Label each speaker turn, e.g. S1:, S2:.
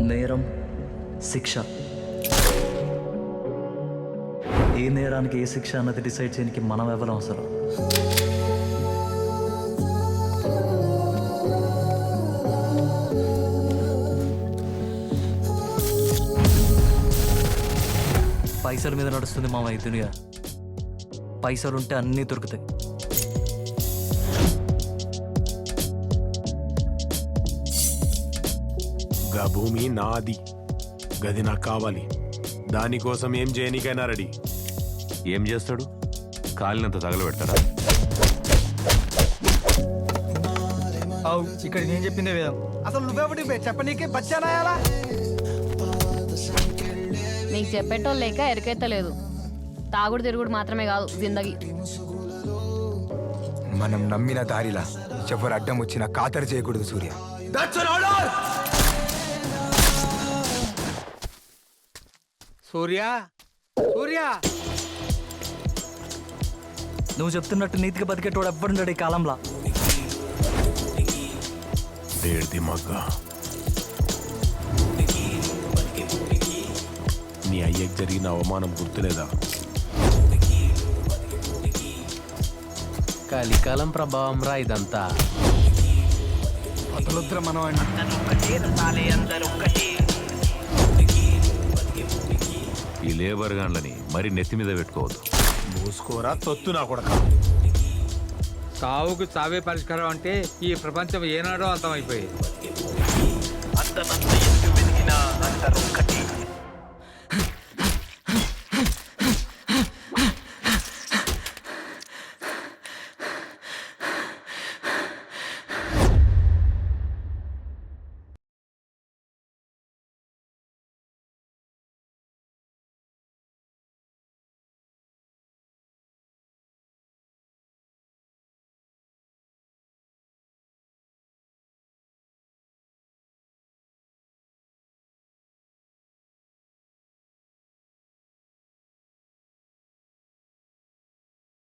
S1: నేరం, శిక్ష. ఏ నేరానికి ఏ శిక్ష అన్నది డిసైడ్ చేయడానికి మనం ఎవరు అవసరం. పైసల మీద నడుస్తుంది మామ ఈ దునియా. పైసలుంటే అన్నీ దొరుకుతాయి.
S2: గా భూమి నాది, గది నాకు కావాలి. దానికోసం ఏం చేయనీకైనా రెడీ.
S3: ఏం చేస్తాడు? కాలినంత తగలబెడతాడా?
S4: ఇక్కడ నేను చెప్పిందే వేదం. అసలు నువ్వెవడి చెప్పనీకే బచ్చానాయాలా?
S5: నీకు చెప్పేటోళ్ళు లేక ఎరకెత్తలేదు. తాగుడు తిరుగుడు మాత్రమే కాదు జిందగీ.
S6: మనం నమ్మిన దారిలా ఎవరు అడ్డం వచ్చినా ఖాతరు చేయకూడదు సూర్య.
S4: సూర్య, సూర్య,
S1: నువ్వు చెప్తున్నట్టు నీతిగా బతికేటోడు ఎవ్వడుండడు ఈ కాలంలో.
S2: డేడ్ది మగ్గా నీ అయ్యకి జరిగిన అవమానం గుర్తులేదా?
S7: కలికాలం ప్రభావం రా ఇదంతా.
S6: అతలుద్ర మనం
S3: ఈ లేబర్ గాన్లని మరి నెత్తి మీద పెట్టుకోవద్దు.
S2: మూసుకోరా తొత్తు నా కొడక.
S4: సావుకు సావే పరిష్కారం అంటే ఈ ప్రపంచం ఏనాడో అంతమైపోయింది.